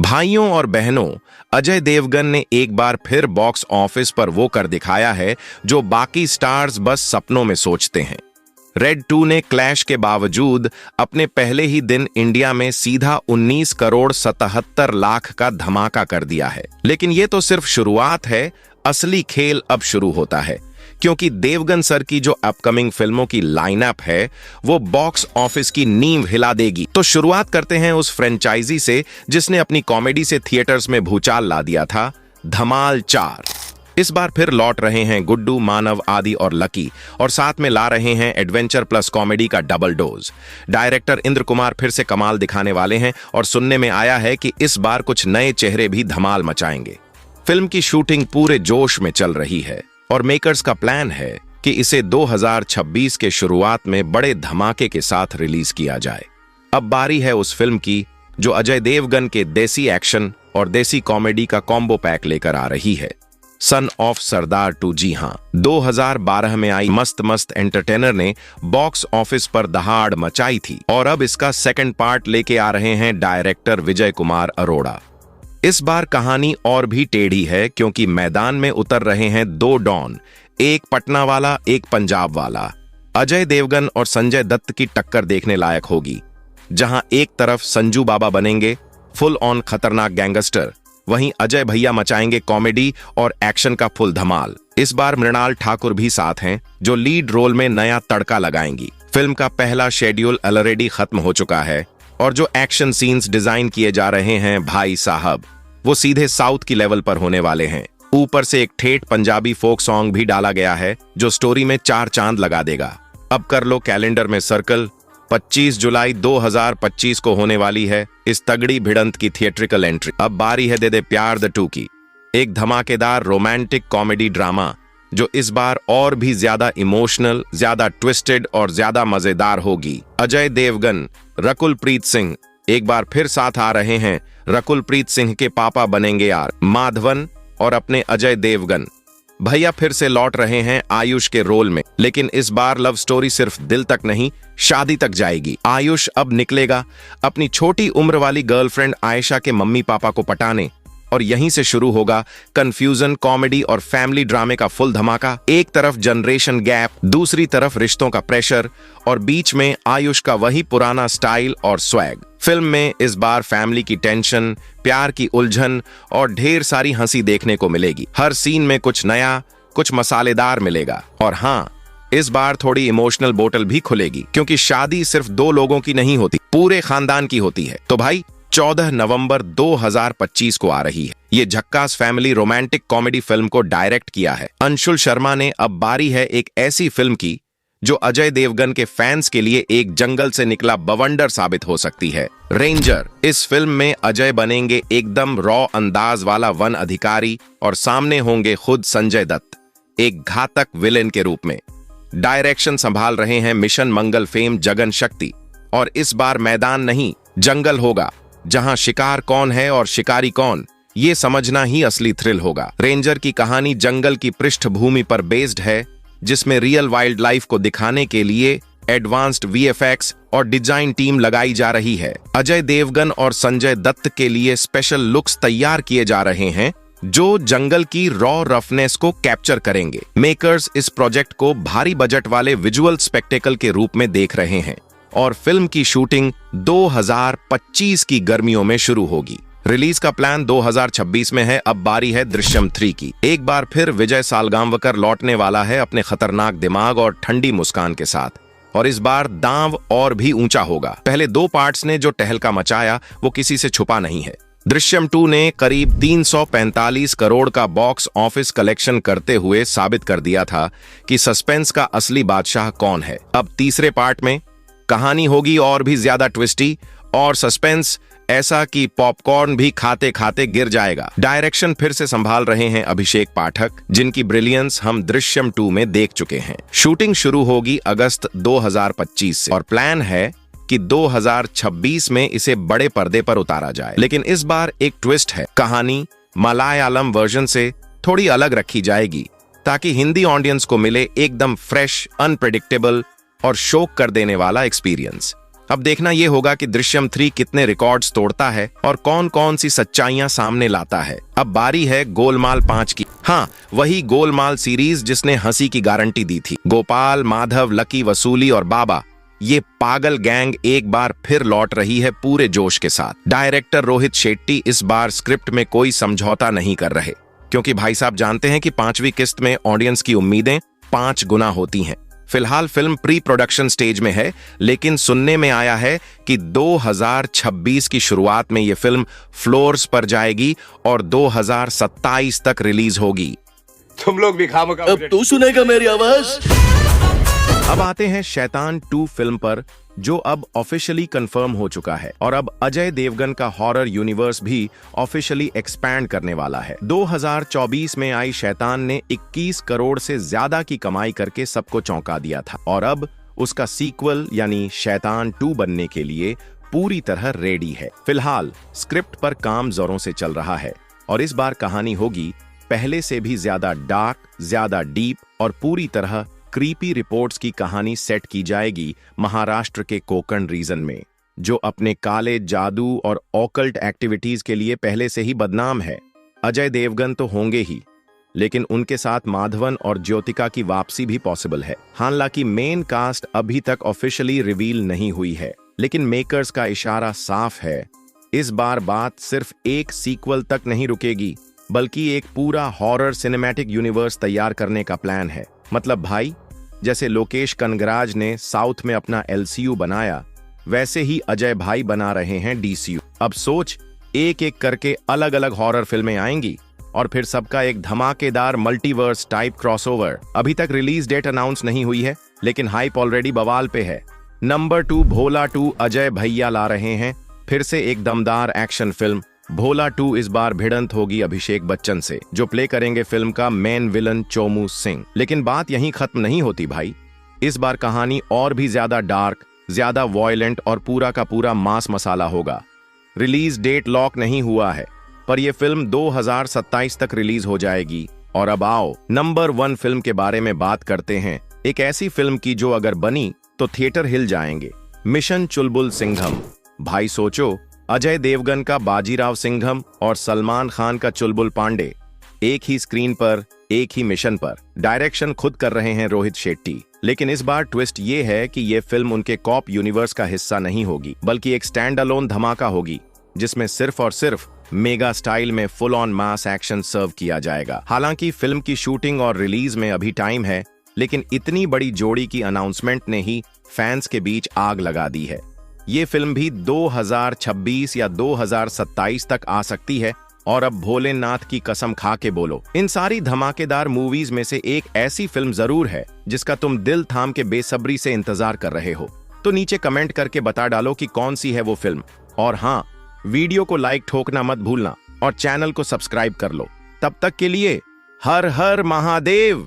भाइयों और बहनों, अजय देवगन ने एक बार फिर बॉक्स ऑफिस पर वो कर दिखाया है जो बाकी स्टार्स बस सपनों में सोचते हैं। रेड 2 ने क्लैश के बावजूद अपने पहले ही दिन इंडिया में सीधा 19 करोड़ 77 लाख का धमाका कर दिया है। लेकिन ये तो सिर्फ शुरुआत है, असली खेल अब शुरू होता है, क्योंकि देवगन सर की जो अपकमिंग फिल्मों की लाइनअप है वो बॉक्स ऑफिस की नींव हिला देगी। तो शुरुआत करते हैं उस फ्रेंचाइजी से जिसने अपनी कॉमेडी से थिएटर्स में भूचाल ला दिया था, धमाल 4। इस बार फिर लौट रहे हैं गुड्डू, मानव, आदि और लकी, और साथ में ला रहे हैं एडवेंचर प्लस कॉमेडी का double dose. Director Indra Kumar फिर से कमाल दिखाने वाले हैं और सुनने में आया है कि इस बार कुछ नए चेहरे भी धमाल मचाएंगे। फिल्म की शूटिंग पूरे जोश में चल रही है और मेकर्स का प्लान है कि इसे 2026 के शुरुआत में बड़े धमाके के साथ रिलीज किया जाए। अब बारी है उस फिल्म की जो अजय देवगन के देसी एक्शन और देसी कॉमेडी का कॉम्बो पैक लेकर आ रही है, सन ऑफ सरदार 2। जी हां, 2012 में आई मस्त मस्त एंटरटेनर ने बॉक्स ऑफिस पर दहाड़ मचाई थी और अब इसका सेकंड पार्ट लेके आ रहे हैं डायरेक्टर विजय कुमार अरोड़ा। इस बार कहानी और भी टेढ़ी है, क्योंकि मैदान में उतर रहे हैं दो डॉन, एक पटना वाला, एक पंजाब वाला। अजय देवगन और संजय दत्त की टक्कर देखने लायक होगी, जहां एक तरफ संजू बाबा बनेंगे फुल ऑन खतरनाक गैंगस्टर, वहीं अजय भैया मचाएंगे कॉमेडी और एक्शन का फुल धमाल। इस बार मृणाल ठाकुर भी साथ हैं, जो लीड रोल में नया तड़का लगाएंगी। फिल्म का पहला शेड्यूल ऑलरेडी खत्म हो चुका है और जो एक्शन सीन्स डिजाइन किए जा रहे हैं भाई साहब, वो सीधे साउथ की लेवल पर होने वाले हैं। ऊपर से एक ठेठ पंजाबी फोक सॉन्ग भी डाला गया है जो स्टोरी में 4 चांद लगा देगा। अब कर लो कैलेंडर में सर्कल, 25 जुलाई 2025 को होने वाली है इस तगड़ी भिड़ंत की थिएट्रिकल एंट्री। अब बारी है दे दे प्यार द 2 की, एक धमाकेदार रोमांटिक कॉमेडी ड्रामा जो इस बार और भी ज्यादा इमोशनल, ज्यादा ट्विस्टेड और ज्यादा मजेदार होगी। अजय देवगन, रकुल प्रीत सिंह एक बार फिर साथ आ रहे हैं। रकुल प्रीत सिंह के पापा बनेंगे आर माधवन और अपने अजय देवगन भैया फिर से लौट रहे हैं आयुष के रोल में। लेकिन इस बार लव स्टोरी सिर्फ दिल तक नहीं, शादी तक जाएगी। आयुष अब निकलेगा अपनी छोटी उम्र वाली गर्लफ्रेंड आयशा के मम्मी पापा को पटाने, और यहीं से शुरू होगा कंफ्यूजन, कॉमेडी और फैमिली ड्रामे का फुल धमाका। एक तरफ जनरेशन गैप, दूसरी तरफ रिश्तों का प्रेशर, और बीच में आयुष का वही पुराना स्टाइल और स्वैग। फिल्म में इस बार फैमिली की टेंशन, प्यार की उलझन और ढेर सारी हंसी देखने को मिलेगी। हर सीन में कुछ नया, कुछ मसालेदार मिलेगा। और हाँ, इस बार थोड़ी इमोशनल बोतल भी खुलेगी, क्योंकि शादी सिर्फ 2 लोगों की नहीं होती, पूरे खानदान की होती है। तो भाई 14 नवंबर 2025 को आ रही है ये झक्कास फैमिली रोमांटिक कॉमेडी फिल्म को डायरेक्ट किया है अंशुल शर्मा ने। अब बारी है एक ऐसी फिल्म की जो अजय देवगन के फैंस के लिए एक जंगल से निकला बवंडर साबित हो सकती है, रेंजर। इस फिल्म में अजय बनेंगे एकदम रॉ अंदाज वाला वन अधिकारी और सामने होंगे खुद संजय दत्त, एक घातक विलेन के रूप में। डायरेक्शन संभाल रहे हैं मिशन मंगल फेम जगन शक्ति, और इस बार मैदान नहीं, जंगल होगा, जहां शिकार कौन है और शिकारी कौन, ये समझना ही असली थ्रिल होगा। रेंजर की कहानी जंगल की पृष्ठभूमि पर बेस्ड है, जिसमें रियल वाइल्ड लाइफ को दिखाने के लिए एडवांस्ड वीएफएक्स और डिजाइन टीम लगाई जा रही है। अजय देवगन और संजय दत्त के लिए स्पेशल लुक्स तैयार किए जा रहे हैं जो जंगल की रॉ रफनेस को कैप्चर करेंगे। मेकर्स इस प्रोजेक्ट को भारी बजट वाले विजुअल स्पेक्टेकल के रूप में देख रहे हैं और फिल्म की शूटिंग 2025 की गर्मियों में शुरू होगी। रिलीज का प्लान 2026 में है। अब बारी है दृश्यम 3 की। एक बार फिर विजय सालगांवकर लौटने वाला है अपने खतरनाक दिमाग और ठंडी मुस्कान के साथ, और इस बार दांव और भी ऊंचा होगा। पहले 2 पार्ट्स ने जो टहलका मचाया वो किसी से छुपा नहीं है। दृश्यम 2 ने करीब 345 करोड़ का बॉक्स ऑफिस कलेक्शन करते हुए साबित कर दिया था कि सस्पेंस का असली बादशाह कौन है। अब तीसरे पार्ट में कहानी होगी और भी ज्यादा ट्विस्टी और सस्पेंस ऐसा कि पॉपकॉर्न भी खाते खाते गिर जाएगा। डायरेक्शन फिर से संभाल रहे हैं अभिषेक पाठक, जिनकी ब्रिलियंस हम दृश्यम 2 में देख चुके हैं। शूटिंग शुरू होगी अगस्त 2025 से और प्लान है कि 2026 में इसे बड़े पर्दे पर उतारा जाए। लेकिन इस बार एक ट्विस्ट है, कहानी मलयालम वर्जन से थोड़ी अलग रखी जाएगी ताकि हिंदी ऑडियंस को मिले एकदम फ्रेश, अनप्रेडिक्टेबल और शॉक कर देने वाला एक्सपीरियंस। अब देखना ये होगा कि दृश्यम 3 कितने रिकॉर्ड्स तोड़ता है और कौन कौन सी सच्चाइयां सामने लाता है। अब बारी है गोलमाल 5 की। हाँ, वही गोलमाल सीरीज जिसने हंसी की गारंटी दी थी। गोपाल, माधव, लकी, वसूली और बाबा, ये पागल गैंग एक बार फिर लौट रही है पूरे जोश के साथ। डायरेक्टर रोहित शेट्टी इस बार स्क्रिप्ट में कोई समझौता नहीं कर रहे, क्योंकि भाई साहब जानते हैं कि 5वीं किस्त में ऑडियंस की उम्मीदें 5 गुना होती हैं। फिलहाल फिल्म प्री प्रोडक्शन स्टेज में है, लेकिन सुनने में आया है कि 2026 की शुरुआत में ये फिल्म फ्लोर्स पर जाएगी और 2027 तक रिलीज होगी। तुम लोग भी खामखा अब तू सुनेगा मेरी आवाज। अब आते हैं शैतान 2 फिल्म पर, जो अब ऑफिशियली कंफर्म हो चुका है और अब अजय देवगन का हॉरर यूनिवर्स भी ऑफिशियली एक्सपैंड करने वाला है। 2024 में आई शैतान ने 21 करोड़ से ज्यादा की कमाई करके सबको चौंका दिया था और अब उसका सीक्वल यानी शैतान 2 बनने के लिए पूरी तरह रेडी है। फिलहाल स्क्रिप्ट पर काम जोरों से चल रहा है और इस बार कहानी होगी पहले से भी ज्यादा डार्क, ज्यादा डीप और पूरी तरह क्रीपी। रिपोर्ट्स की कहानी सेट की जाएगी महाराष्ट्र के कोकण रीजन में, जो अपने काले जादू और ऑकल्ट एक्टिविटीज के लिए पहले से ही बदनाम है। अजय देवगन तो होंगे ही, लेकिन उनके साथ माधवन और ज्योतिका की वापसी भी पॉसिबल है। हालांकि मेन कास्ट अभी तक ऑफिशियली रिवील नहीं हुई है, लेकिन मेकर्स का इशारा साफ है, इस बार बात सिर्फ एक सीक्वल तक नहीं रुकेगी, बल्कि एक पूरा हॉरर सिनेमैटिक यूनिवर्स तैयार करने का प्लान है। मतलब भाई, जैसे लोकेश कनगराज ने साउथ में अपना LCU बनाया, वैसे ही अजय भाई बना रहे हैं DCU। अब सोच, एक एक करके अलग अलग हॉरर फिल्में आएंगी और फिर सबका एक धमाकेदार मल्टीवर्स टाइप क्रॉसओवर। अभी तक रिलीज डेट अनाउंस नहीं हुई है, लेकिन हाइप ऑलरेडी बवाल पे है। नंबर 2 भोला 2 अजय भैया ला रहे हैं फिर से एक दमदार एक्शन फिल्म। भोला 2 इस बार भिड़ंत होगी अभिषेक बच्चन से, जो प्ले करेंगे फिल्म का मेन विलन चोमू सिंह। लेकिन बात यहीं खत्म नहीं होती भाई, इस बार कहानी और भी ज्यादा डार्क, ज्यादा वॉयलेंट और पूरा का पूरा मास मसाला होगा। रिलीज डेट लॉक नहीं हुआ है, पर यह फिल्म 2027 तक रिलीज हो जाएगी। और अब आओ नंबर 1 फिल्म के बारे में बात करते हैं, एक ऐसी फिल्म की जो अगर बनी तो थिएटर हिल जाएंगे। मिशन चुलबुल सिंघम। भाई सोचो, अजय देवगन का बाजीराव सिंघम और सलमान खान का चुलबुल पांडे, एक ही स्क्रीन पर, एक ही मिशन पर। डायरेक्शन खुद कर रहे हैं रोहित शेट्टी, लेकिन इस बार ट्विस्ट ये है कि ये फिल्म उनके कॉप यूनिवर्स का हिस्सा नहीं होगी, बल्कि एक स्टैंड अलोन धमाका होगी, जिसमें सिर्फ और सिर्फ मेगा स्टाइल में फुल ऑन मास एक्शन सर्व किया जाएगा। हालांकि फिल्म की शूटिंग और रिलीज में अभी टाइम है, लेकिन इतनी बड़ी जोड़ी की अनाउंसमेंट ने ही फैंस के बीच आग लगा दी है। ये फिल्म भी 2026 या 2027 तक आ सकती है। और अब भोलेनाथ की कसम खा के बोलो, इन सारी धमाकेदार मूवीज में से एक ऐसी फिल्म जरूर है जिसका तुम दिल थाम के बेसब्री से इंतजार कर रहे हो। तो नीचे कमेंट करके बता डालो कि कौन सी है वो फिल्म। और हाँ, वीडियो को लाइक ठोकना मत भूलना और चैनल को सब्सक्राइब कर लो। तब तक के लिए हर हर महादेव।